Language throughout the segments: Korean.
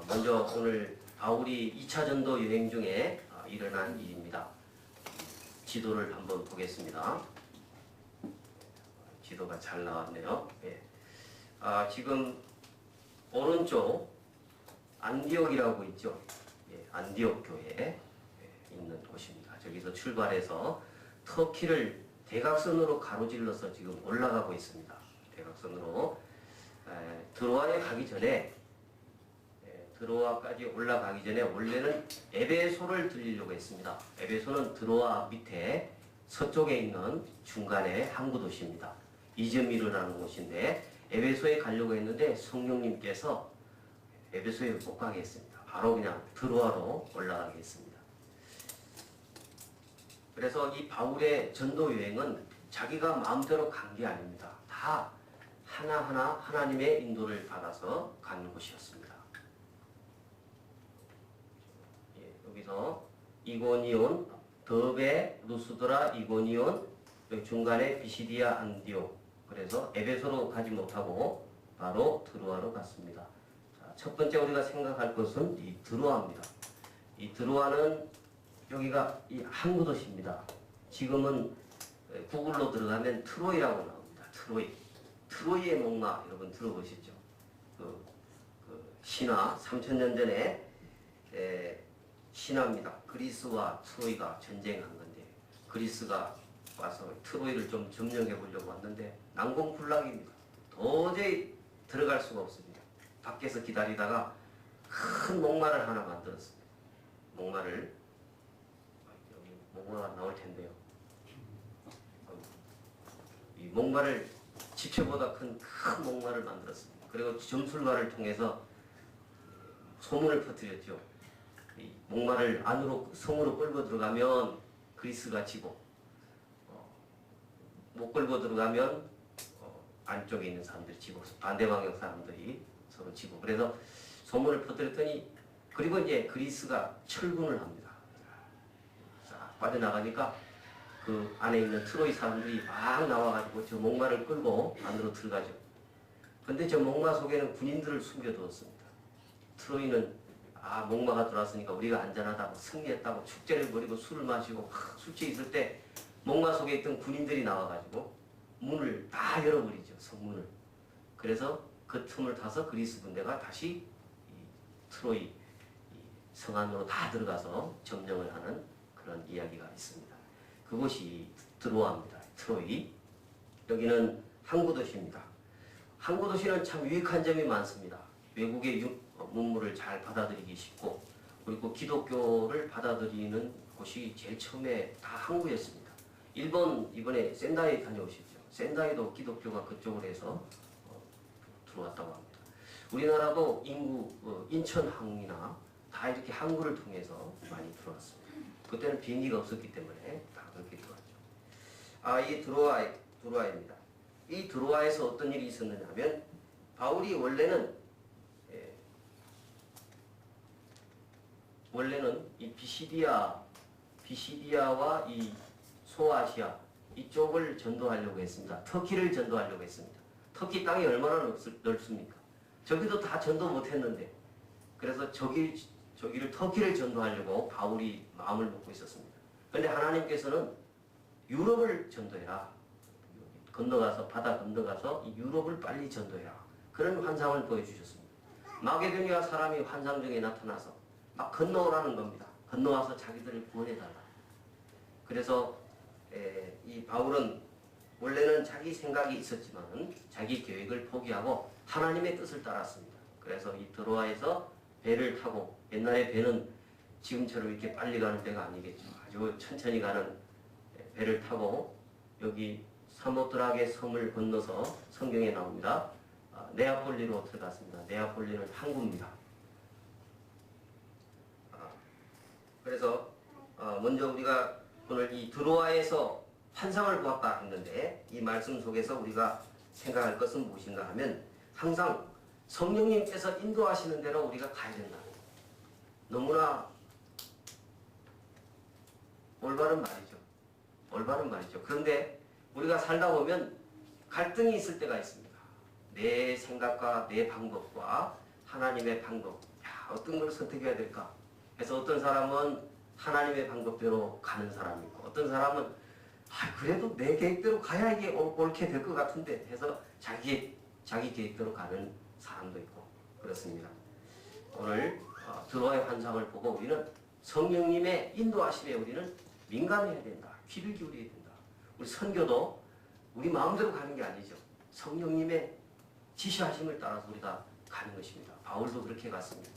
먼저 오늘 바울이 2차 전도 여행 중에 일어난 일입니다. 지도를 한번 보겠습니다. 지도가 잘 나왔네요. 예. 지금 오른쪽 안디옥이라고 있죠. 예, 안디옥 교회에 있는 곳입니다. 저기서 출발해서 터키를 대각선으로 가로질러서 지금 올라가고 있습니다. 대각선으로 드로아에 가기 전에 드로아까지 올라가기 전에 원래는 에베소를 들리려고 했습니다. 에베소는 드로아 밑에 서쪽에 있는 중간에 항구 도시입니다. 이즈미르라는 곳인데 에베소에 가려고 했는데 성령님께서 에베소에 못 가게 했습니다. 바로 그냥 드로아로 올라가게 했습니다. 그래서 이 바울의 전도 여행은 자기가 마음대로 간 게 아닙니다. 다 하나하나 하나님의 인도를 받아서 간 곳이었습니다. 예, 여기서 이고니온, 더베, 루스드라, 이고니온, 여기 중간에 비시디아, 안디옥. 그래서 에베소로 가지 못하고 바로 드로아로 갔습니다. 자, 첫 번째 우리가 생각할 것은 이 드로아입니다. 이 드로아는 여기가 이 항구 도시입니다. 지금은 구글로 들어가면 트로이라고 나옵니다. 트로이. 트로이의 목마 여러분 들어보셨죠? 그 신화 3000년 전에 신화입니다. 그리스와 트로이가 전쟁한 건데 그리스가 와서 트로이를 좀 점령해 보려고 왔는데 난공불락입니다. 도저히 들어갈 수가 없습니다. 밖에서 기다리다가 큰 목마를 하나 만들었습니다. 목마를 여기 목마가 나올 텐데요. 이 목마를 지표보다 큰 목마를 만들었습니다. 그리고 점술가를 통해서 소문을 퍼뜨렸죠. 이 목마를 안으로 성으로 끌고 들어가면 그리스가 지고 못 끌고 들어가면 안쪽에 있는 사람들이 지고 반대 방향 사람들이 서로 지고 그래서 소문을 퍼뜨렸더니 그리고 이제 그리스가 철군을 합니다. 싹 빠져나가니까 그 안에 있는 트로이 사람들이 막 나와가지고 저 목마를 끌고 안으로 들어가죠. 근데 저 목마 속에는 군인들을 숨겨두었습니다. 트로이는 목마가 들어왔으니까 우리가 안전하다고 승리했다고 축제를 벌이고 술을 마시고 술취해 있을 때 목마 속에 있던 군인들이 나와가지고 문을 다 열어버리죠. 성문을. 그래서 그 틈을 타서 그리스 군대가 다시 이 트로이 성 안으로 다 들어가서 점령을 하는 그런 이야기가 있습니다. 그곳이 드로아입니다. 트로이. 여기는 항구 도시입니다. 항구 도시는 참 유익한 점이 많습니다. 외국의 문물을 잘 받아들이기 쉽고 그리고 기독교를 받아들이는 곳이 제일 처음에 다 항구였습니다. 일본 이번에 센다이 다녀오셨죠. 센다이도 기독교가 그쪽으로 해서 들어왔다고 합니다. 우리나라도 인구 인천항이나 다 이렇게 항구를 통해서 많이 들어왔습니다. 그때는 비행기가 없었기 때문에 다 그렇게 들어왔죠. 이 드로아입니다. 이 드로아에서 어떤 일이 있었느냐면 바울이 원래는 이 비시디아와 이 소아시아 이쪽을 전도하려고 했습니다. 터키를 전도하려고 했습니다. 터키 땅이 얼마나 넓습니까? 저기도 다 전도 못했는데 그래서 저기를 터키를 전도하려고 바울이 마음을 먹고 있었습니다. 그런데 하나님께서는 유럽을 전도해라. 바다 건너가서 이 유럽을 빨리 전도해라. 그런 환상을 보여주셨습니다. 마게도니아 사람이 환상 중에 나타나서 막 건너오라는 겁니다. 건너와서 자기들을 구원해달라. 그래서 이 바울은 원래는 자기 생각이 있었지만 자기 계획을 포기하고 하나님의 뜻을 따랐습니다. 그래서 이 드로아에서 배를 타고 옛날에 배는 지금처럼 이렇게 빨리 가는 배가 아니겠죠. 아주 천천히 가는 배를 타고 여기 사모드락의 섬을 건너서 성경에 나옵니다. 네아폴리로 들어갔습니다. 네아폴리는 항구입니다. 그래서 먼저 우리가 오늘 이 드로아에서 환상을 보았다 했는데 이 말씀 속에서 우리가 생각할 것은 무엇인가 하면 항상 성령님께서 인도하시는 대로 우리가 가야 된다. 너무나 올바른 말이죠. 그런데 우리가 살다 보면 갈등이 있을 때가 있습니다. 내 생각과 내 방법과 하나님의 방법. 어떤 걸 선택해야 될까? 그래서 어떤 사람은 하나님의 방법대로 가는 사람이 있고 어떤 사람은 그래도 내 계획대로 가야 이게 옳게 될 것 같은데 해서 자기 계획대로 가는 사람도 있고 그렇습니다. 오늘 드로아의 환상을 보고 우리는 성령님의 인도하심에 우리는 민감해야 된다. 귀를 기울여야 된다. 우리 선교도 우리 마음대로 가는 게 아니죠. 성령님의 지시하심을 따라서 우리가 가는 것입니다. 바울도 그렇게 갔습니다.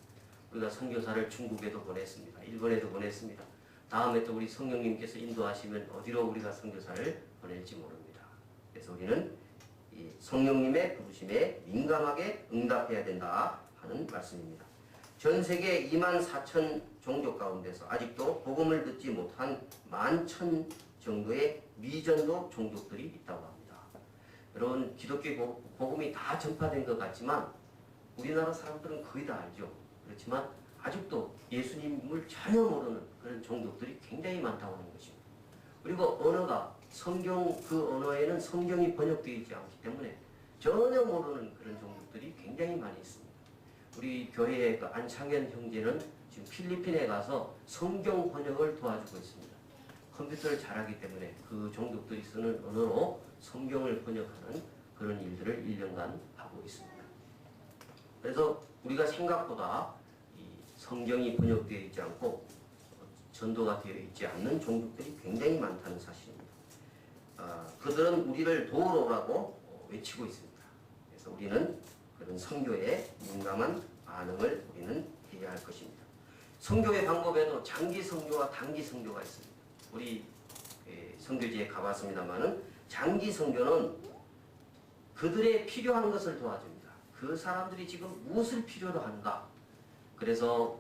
우리가 선교사를 중국에도 보냈습니다. 일본에도 보냈습니다. 다음에 또 우리 성령님께서 인도하시면 어디로 우리가 선교사를 보낼지 모릅니다. 그래서 우리는 이 성령님의 부르심에 민감하게 응답해야 된다 하는 말씀입니다. 전 세계 24,000 종족 가운데서 아직도 복음을 듣지 못한 11,000 정도의 미전도 종족들이 있다고 합니다. 여러분 기독교 복음이 다 전파된 것 같지만 우리나라 사람들은 거의 다 알죠. 그렇지만 아직도 예수님을 전혀 모르는 그런 종족들이 굉장히 많다고 하는 것입니다. 그리고 언어가 그 언어에는 성경이 번역되어 있지 않기 때문에 전혀 모르는 그런 종족들이 굉장히 많이 있습니다. 우리 교회의 그 안창현 형제는 지금 필리핀에 가서 성경 번역을 도와주고 있습니다. 컴퓨터를 잘하기 때문에 그 종족들이 쓰는 언어로 성경을 번역하는 그런 일들을 1년간 하고 있습니다. 그래서 우리가 생각보다 이 성경이 번역되어 있지 않고 전도가 되어 있지 않는 종족들이 굉장히 많다는 사실입니다. 그들은 우리를 도우러 오라고 외치고 있습니다. 그래서 우리는 그런 선교에 민감한 반응을 우리는 해야 할 것입니다. 선교의 방법에도 장기 선교와 단기 선교가 있습니다. 우리 선교지에 가봤습니다만은 장기 선교는 그들의 필요한 것을 도와줍니다. 그 사람들이 지금 무엇을 필요로 하는가? 그래서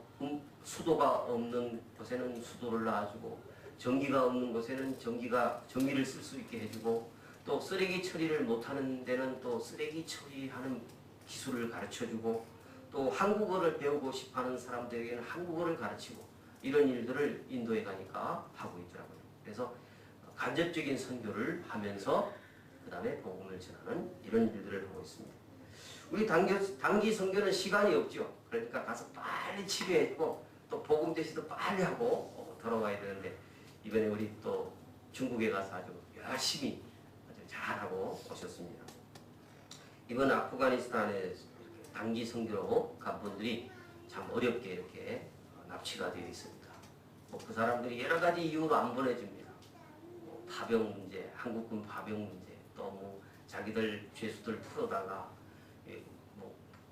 수도가 없는 곳에는 수도를 놔주고 전기가 없는 곳에는 전기를 쓸 수 있게 해주고 또 쓰레기 처리를 못하는 데는 또 쓰레기 처리하는 기술을 가르쳐주고 또 한국어를 배우고 싶어하는 사람들에게는 한국어를 가르치고 이런 일들을 인도에 가니까 하고 있더라고요. 그래서 간접적인 선교를 하면서 그 다음에 복음을 전하는 이런 일들을 하고 있습니다. 우리 단기 선교는 시간이 없죠. 그러니까 가서 빨리 치료했고 또 복음 제시도 빨리 하고 돌아와야 되는데 이번에 우리 또 중국에 가서 아주 열심히 아주 잘하고 오셨습니다. 이번 아프가니스탄에 이렇게 단기 선교로 간 분들이 참 어렵게 이렇게 납치가 되어 있습니다. 그 사람들이 여러 가지 이유로 안 보내줍니다. 파병 문제, 한국군 파병 문제, 또 자기들 죄수들 풀어다가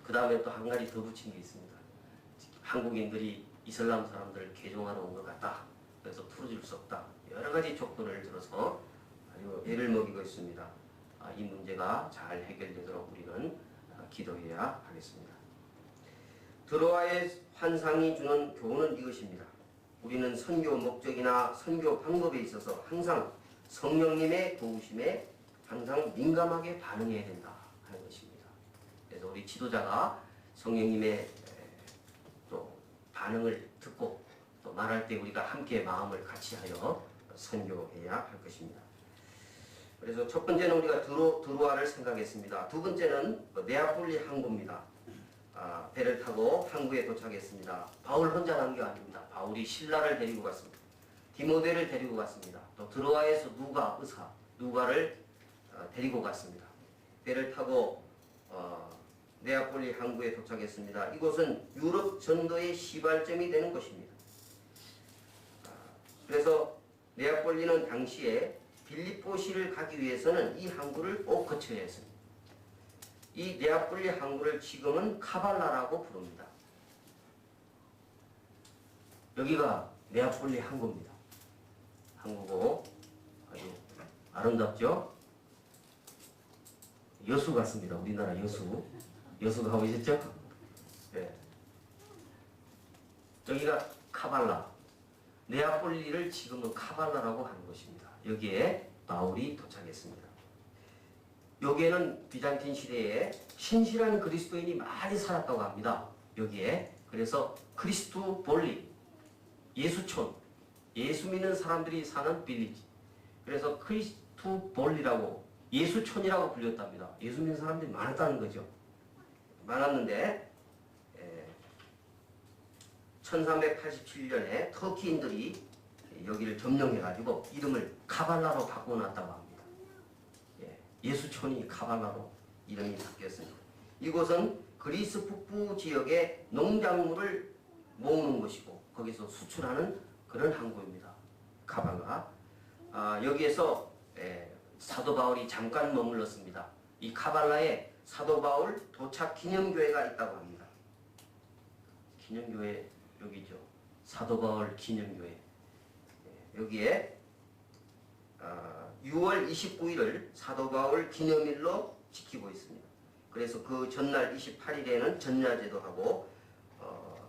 그 다음에 또 한 가지 더 붙인 게 있습니다. 한국인들이 이슬람 사람들을 개종하러 온 것 같다. 그래서 풀어줄 수 없다. 여러 가지 조건을 들어서 아주 애를 먹이고 있습니다. 이 문제가 잘 해결되도록 우리는 기도해야 하겠습니다. 드로아의 환상이 주는 교훈은 이것입니다. 우리는 선교 목적이나 선교 방법에 있어서 항상 성령님의 도우심에 항상 민감하게 반응해야 된다 하는 것입니다. 그래서 우리 지도자가 성령님의 또 반응을 듣고 또 말할 때 우리가 함께 마음을 같이 하여 선교해야 할 것입니다. 그래서 첫 번째는 우리가 드로아를 생각했습니다. 두 번째는 네아폴리 항구입니다. 배를 타고 항구에 도착했습니다. 바울 혼자 간 게 아닙니다. 바울이 신라를 데리고 갔습니다. 디모데를 데리고 갔습니다. 또 드로아에서 누가를 데리고 갔습니다. 배를 타고 네아폴리 항구에 도착했습니다. 이곳은 유럽 전도의 시발점이 되는 곳입니다. 그래서 네아폴리는 당시에 빌립보시를 가기 위해서는 이 항구를 꼭 거쳐야 했습니다. 이 네아폴리 항구를 지금은 카발라라고 부릅니다. 여기가 네아폴리 항구입니다. 항구고 아주 아름답죠? 여수 같습니다. 우리나라 여수. 여수 가보셨죠? 네. 여기가 카발라. 네아폴리를 지금은 카발라라고 하는 곳입니다. 여기에 바울이 도착했습니다. 여기에는 비잔틴 시대에 신실한 그리스도인이 많이 살았다고 합니다. 여기에. 그래서 크리스투 볼리, 예수촌, 예수 믿는 사람들이 사는 빌리지. 그래서 크리스투 볼리라고 예수촌이라고 불렸답니다. 예수 믿는 사람들이 많았다는 거죠. 많았는데 1387년에 터키인들이 여기를 점령해가지고 이름을 카발라로 바꿔놨다고 합니다. 예수촌이 카발라로 이름이 바뀌었습니다. 이곳은 그리스 북부 지역의 농작물을 모으는 곳이고 거기서 수출하는 그런 항구입니다. 카발라. 여기에서 사도 바울이 잠깐 머물렀습니다. 이 카발라에 사도 바울 도착 기념교회가 있다고 합니다. 기념교회 여기죠. 사도 바울 기념교회. 여기에 6월 29일을 사도 바울 기념일로 지키고 있습니다. 그래서 그 전날 28일에는 전야제도 하고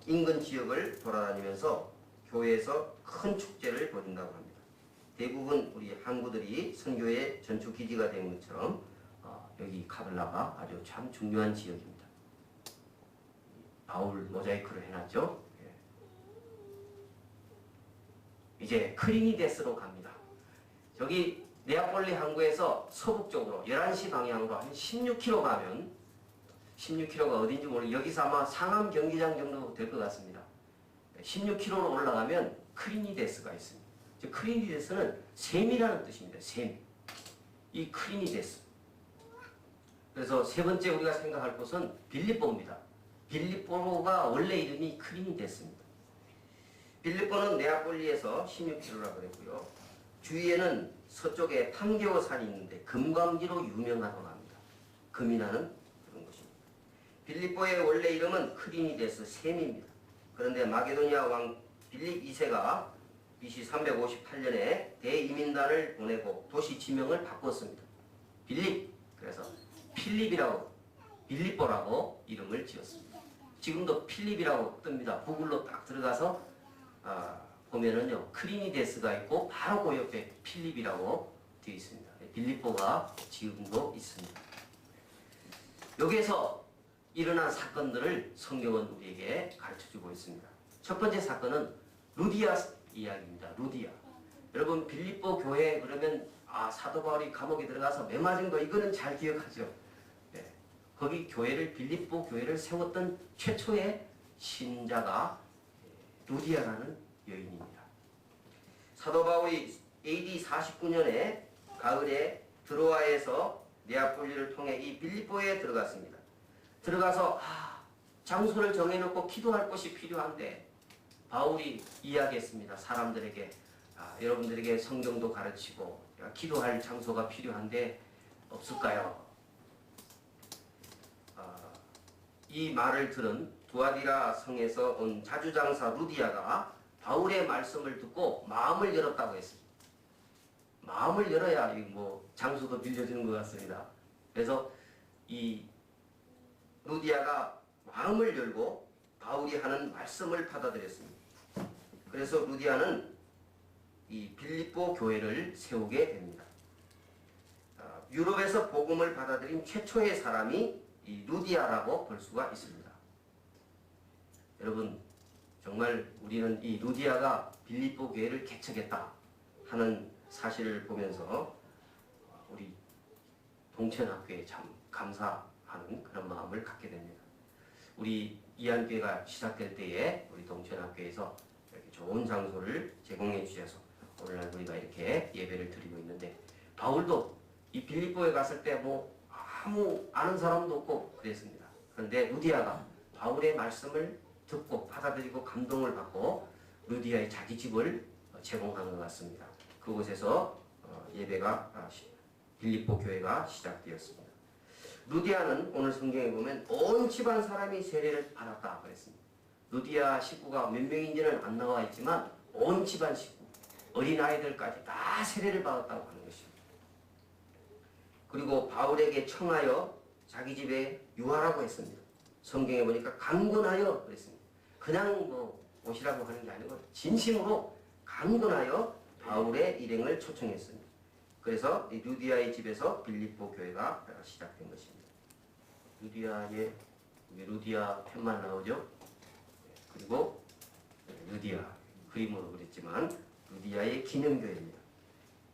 인근 지역을 돌아다니면서 교회에서 큰 축제를 벌인다고 합니다. 대부분 우리 항구들이 선교의 전초 기지가 된 것처럼 여기 카발라가 아주 참 중요한 지역입니다. 바울 모자이크를 해놨죠. 이제 크리니데스로 갑니다. 저기 네아폴리 항구에서 서북쪽으로 11시 방향으로 한 16km 가면 16km가 어딘지 모르겠는데 여기서 아마 상암 경기장 정도 될 것 같습니다. 16km로 올라가면 크리니데스가 있습니다. 크리니데스는 샘이라는 뜻입니다. 샘. 이 크리니데스. 그래서 세 번째 우리가 생각할 곳은 빌립보입니다. 빌립보가 원래 이름이 크리니데스입니다. 빌립보는 네아폴리에서 16km라고 그랬고요. 주위에는 서쪽에 판게오산이 있는데 금광지로 유명하다고 합니다. 금이 나는 그런 곳입니다. 빌립보의 원래 이름은 크리니데스 샘입니다. 그런데 마게도니아 왕 빌립 2세가 BC 358년에 대이민단을 보내고 도시 지명을 바꿨습니다. 빌립, 그래서 필립이라고 빌립보라고 이름을 지었습니다. 지금도 필립이라고 뜹니다. 구글로 딱 들어가서 보면은요 크리니데스가 있고 바로 그 옆에 필립이라고 되어 있습니다. 빌립보가 지금도 있습니다. 여기에서 일어난 사건들을 성경은 우리에게 가르쳐주고 있습니다. 첫 번째 사건은 루디아 이야기입니다. 루디아. 여러분 빌립보 교회 그러면 사도 바울이 감옥에 들어가서 매 맞은 거 이거는 잘 기억하죠. 거기 교회를 빌립보 교회를 세웠던 최초의 신자가 루디아라는 여인입니다. 사도 바울이 AD 49년에 가을에 드로아에서 네아폴리를 통해 이 빌립보에 들어갔습니다. 들어가서 장소를 정해놓고 기도할 곳이 필요한데 바울이 이야기했습니다. 사람들에게 여러분들에게 성경도 가르치고 기도할 장소가 필요한데 없을까요? 이 말을 들은 두아디라 성에서 온 자주장사 루디아가 바울의 말씀을 듣고 마음을 열었다고 했습니다. 마음을 열어야 장소도 빌려주는 것 같습니다. 그래서 이 루디아가 마음을 열고 바울이 하는 말씀을 받아들였습니다. 그래서 루디아는 이 빌립보 교회를 세우게 됩니다. 유럽에서 복음을 받아들인 최초의 사람이 이 루디아라고 볼 수가 있습니다. 여러분 정말 우리는 이 루디아가 빌립보 교회를 개척했다 하는 사실을 보면서 우리 동천학교에 참 감사하는 그런 마음을 갖게 됩니다. 우리 이안교회가 시작될 때에 우리 동천학교에서 이렇게 좋은 장소를 제공해 주셔서 오늘날 우리가 이렇게 예배를 드리고 있는데 바울도 이 빌립보에 갔을 때 아무 아는 사람도 없고 그랬습니다. 그런데 루디아가 바울의 말씀을 듣고 받아들이고 감동을 받고 루디아의 자기 집을 제공한 것 같습니다. 그곳에서 예배가 빌립보 교회가 시작되었습니다. 루디아는 오늘 성경에 보면 온 집안 사람이 세례를 받았다 그랬습니다. 루디아 식구가 몇 명인지는 안 나와 있지만 온 집안 식구, 어린아이들까지 다 세례를 받았다고 하는 것입니다. 그리고 바울에게 청하여 자기 집에 유하라고 했습니다. 성경에 보니까 강권하여 그랬습니다. 그냥 오시라고 하는 게 아니고 진심으로 강권하여 바울의 일행을 초청했습니다. 그래서 이 루디아의 집에서 빌립보 교회가 시작된 것입니다. 루디아 펜만 나오죠. 그리고 루디아 그림으로 그렸지만 루디아의 기념교회입니다.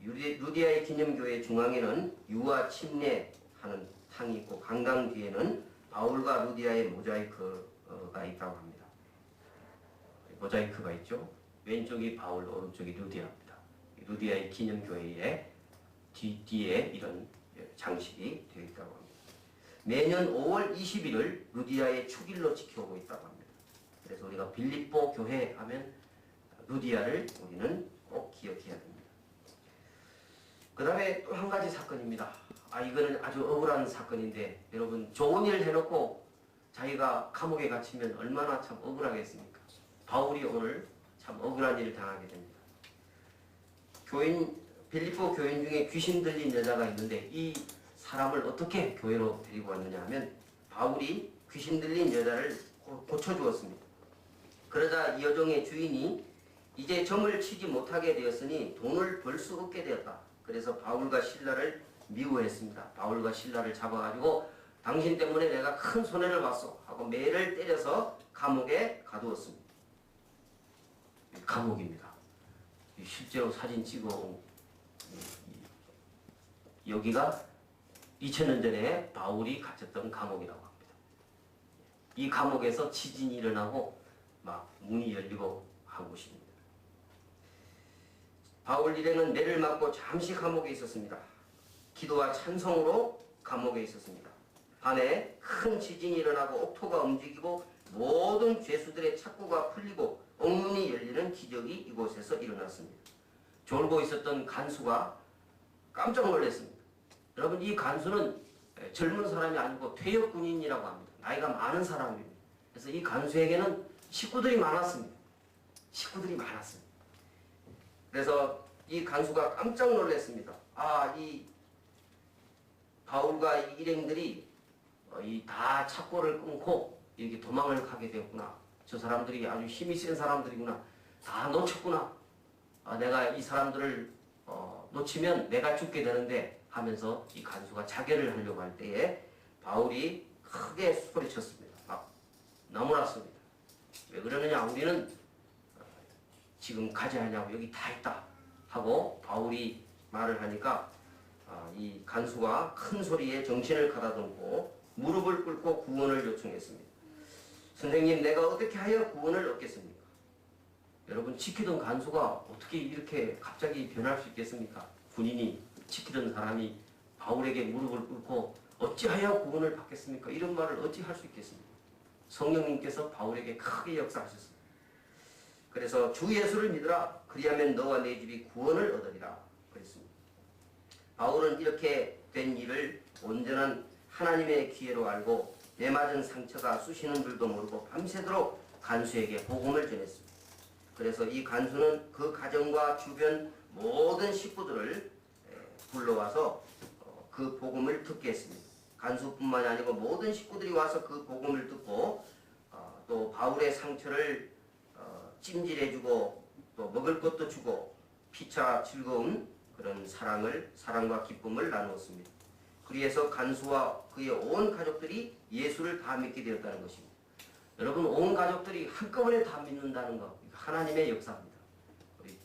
루디아의 기념교회 중앙에는 유아 침례하는 탕이 있고 강당 뒤에는 바울과 루디아의 모자이크가 있다고 합니다. 모자이크가 있죠. 왼쪽이 바울, 오른쪽이 루디아입니다. 루디아의 기념교회에 뒤에 이런 장식이 되어 있다고 합니다. 매년 5월 20일을 루디아의 축일로 지켜오고 있다고 합니다. 그래서 우리가 빌립보 교회 하면 루디아를 우리는 꼭 기억해야 됩니다. 그 다음에 또 한 가지 사건입니다. 이거는 아주 억울한 사건인데 여러분 좋은 일 해놓고 자기가 감옥에 갇히면 얼마나 참 억울하겠습니까? 바울이 오늘 참 억울한 일을 당하게 됩니다. 빌립보 교인 중에 귀신 들린 여자가 있는데 이 사람을 어떻게 교회로 데리고 왔느냐 하면 바울이 귀신 들린 여자를 고쳐주었습니다. 그러자 이 여종의 주인이 이제 점을 치지 못하게 되었으니 돈을 벌 수 없게 되었다. 그래서 바울과 실라를 미워했습니다. 바울과 실라를 잡아가지고 당신 때문에 내가 큰 손해를 봤어 하고 매를 때려서 감옥에 가두었습니다. 감옥입니다. 실제로 사진 찍어온 여기가 2000년 전에 바울이 갇혔던 감옥이라고 합니다. 이 감옥에서 지진이 일어나고 막 문이 열리고 한 곳입니다. 바울 일행은 매를 맞고 잠시 감옥에 있었습니다. 기도와 찬송으로 감옥에 있었습니다. 밤에 큰 지진이 일어나고 옥토가 움직이고 모든 죄수들의 착고가 풀리고 옥문이 열리는 기적이 이곳에서 일어났습니다. 졸고 있었던 간수가 깜짝 놀랐습니다. 여러분 이 간수는 젊은 사람이 아니고 퇴역 군인이라고 합니다. 나이가 많은 사람입니다. 그래서 이 간수에게는 식구들이 많았습니다. 그래서 이 간수가 깜짝 놀랐습니다. 이 바울과 이 일행들이 다 착고를 끊고 이렇게 도망을 가게 되었구나. 저 사람들이 아주 힘이 센 사람들이구나. 다 놓쳤구나. 내가 이 사람들을 놓치면 내가 죽게 되는데 하면서 이 간수가 자결을 하려고 할 때에 바울이 크게 소리쳤습니다. 막 나무랐습니다. 왜 그러느냐? 우리는 지금 가지 않냐고 여기 다 있다 하고 바울이 말을 하니까 이 간수가 큰 소리에 정신을 가다듬고 무릎을 꿇고 구원을 요청했습니다. 선생님, 내가 어떻게 하여 구원을 얻겠습니까? 여러분, 지키던 간수가 어떻게 이렇게 갑자기 변할 수 있겠습니까? 군인이 지키던 사람이 바울에게 무릎을 꿇고 어찌하여 구원을 받겠습니까? 이런 말을 어찌 할 수 있겠습니까? 성령님께서 바울에게 크게 역사하셨습니다. 그래서 주 예수를 믿으라. 그리하면 너와 내 집이 구원을 얻으리라 그랬습니다. 바울은 이렇게 된 일을 온전한 하나님의 기회로 알고 내맞은 상처가 쑤시는 줄도 모르고 밤새도록 간수에게 복음을 전했습니다. 그래서 이 간수는 그 가정과 주변 모든 식구들을 불러와서 그 복음을 듣게 했습니다. 간수뿐만이 아니고 모든 식구들이 와서 그 복음을 듣고 또 바울의 상처를 찜질해주고 또 먹을 것도 주고 피차 즐거운 그런 사랑과 기쁨을 나누었습니다. 그래서 간수와 그의 온 가족들이 예수를 다 믿게 되었다는 것입니다. 여러분, 온 가족들이 한꺼번에 다 믿는다는 것, 하나님의 역사입니다. 우리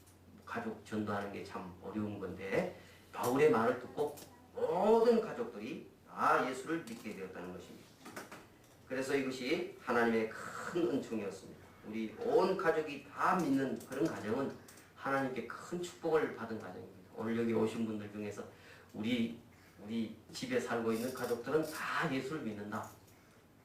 가족 전도하는 게 참 어려운 건데 바울의 말을 듣고 모든 가족들이 다 예수를 믿게 되었다는 것입니다. 그래서 이것이 하나님의 큰 은총이었습니다. 우리 온 가족이 다 믿는 그런 가정은 하나님께 큰 축복을 받은 가정입니다. 오늘 여기 오신 분들 중에서 우리 집에 살고 있는 가족들은 다 예수를 믿는다.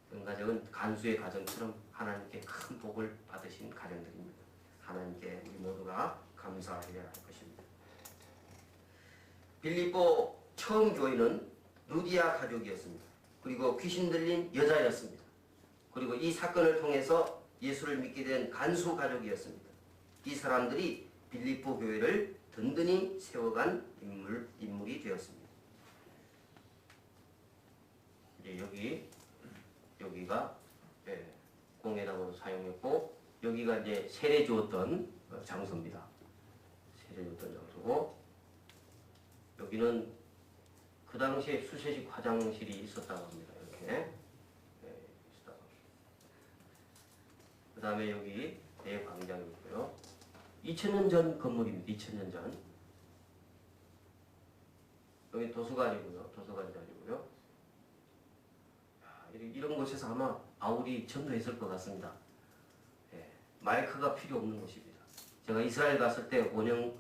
그런 가정은 간수의 가정처럼 하나님께 큰 복을 받으신 가정들입니다. 하나님께 우리 모두가 감사해야 할 것입니다. 빌립보 처음 교인은 루디아 가족이었습니다. 그리고 귀신 들린 여자였습니다. 그리고 이 사건을 통해서 예수를 믿게 된 간수 가족이었습니다. 이 사람들이 빌립보 교회를 든든히 세워간 인물이 되었습니다. 이제 여기가 공회당으로 사용했고 여기가 이제 세례 주었던 장소입니다. 세례 주었던 장소고 여기는 그 당시에 수세식 화장실이 있었다고 합니다. 이렇게 있었다고. 그 다음에 여기 대광장이 있고요. 2000년 전 건물입니다. 2000년 전. 여기 도서관이고요. 도서관 자리고요. 이런 곳에서 아마 바울이 전도했을 것 같습니다. 마이크가 필요 없는 곳입니다. 제가 이스라엘 갔을 때 원형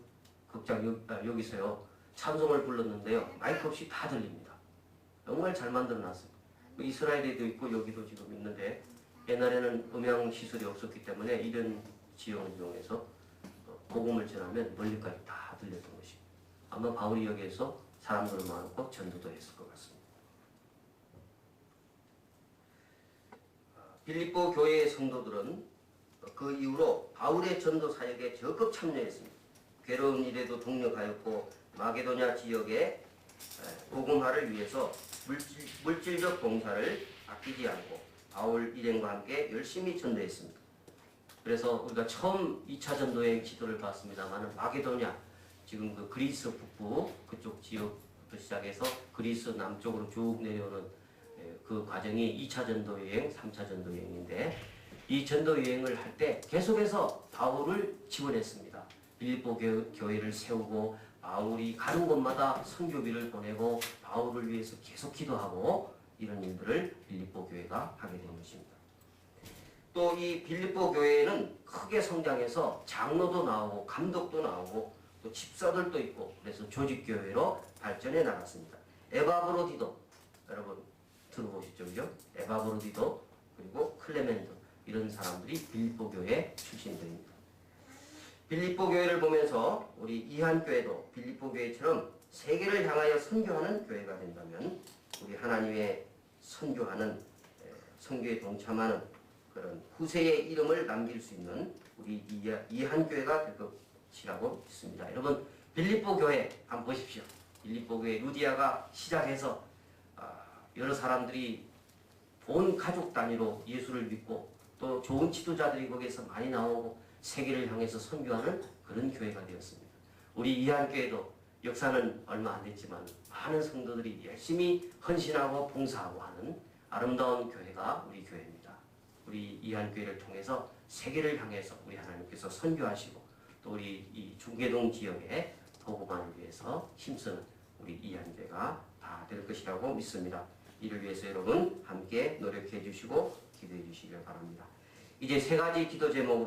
극장 여기서요 찬송을 불렀는데요 마이크 없이 다 들립니다. 정말 잘 만들어 놨습니다. 이스라엘에도 있고 여기도 지금 있는데 옛날에는 음향 시설이 없었기 때문에 이런 지형을 이용해서 복음을 전하면 멀리까지 다 들렸던 것입니다. 아마 바울이 여기에서 사람들을 모아놓고 전도도 했을 것 같습니다. 빌립보 교회의 성도들은 그 이후로 바울의 전도 사역에 적극 참여했습니다. 괴로운 일에도 동력하였고 마게도냐 지역의 복음화를 위해서 물질적 봉사를 아끼지 않고 바울 일행과 함께 열심히 전도했습니다. 그래서 우리가 처음 2차 전도여행 지도를 봤습니다만 마게도냐 지금 그 그리스 북부 그쪽 지역부터 시작해서 그리스 남쪽으로 쭉 내려오는 그 과정이 2차 전도여행, 3차 전도여행인데 이 전도여행을 할 때 계속해서 바울을 지원했습니다. 빌립보 교회를 세우고 바울이 가는 곳마다 선교비를 보내고 바울을 위해서 계속 기도하고 이런 일들을 빌립보 교회가 하게 된 것입니다. 또 이 빌립보 교회는 크게 성장해서 장로도 나오고 감독도 나오고 또 집사들도 있고 그래서 조직교회로 발전해 나갔습니다. 에바브로디도 여러분 들어보셨죠? 그죠? 에바브로디도 그리고 클레멘도 이런 사람들이 빌립보 교회 출신들입니다. 빌립보 교회를 보면서 우리 이한교회도 빌립보 교회처럼 세계를 향하여 선교하는 교회가 된다면 우리 하나님의 선교하는 선교에 동참하는 그런 후세의 이름을 남길 수 있는 우리 이한교회가 될 것이라고 믿습니다. 여러분 빌립보 교회 한번 보십시오. 빌립보 교회 루디아가 시작해서 여러 사람들이 온 가족 단위로 예수를 믿고 또 좋은 지도자들이 거기에서 많이 나오고 세계를 향해서 선교하는 그런 교회가 되었습니다. 우리 이한교회도 역사는 얼마 안 됐지만 많은 성도들이 열심히 헌신하고 봉사하고 하는 아름다운 교회가 우리 교회입니다. 우리 이한교회를 통해서 세계를 향해서 우리 하나님께서 선교하시고 또 우리 이 중계동 지역의 복음화를 위해서 힘쓰는 우리 이한교회가 다 될 것이라고 믿습니다. 이를 위해서 여러분 함께 노력해 주시고 기도해 주시길 바랍니다. 이제 세 가지 기도 제목으로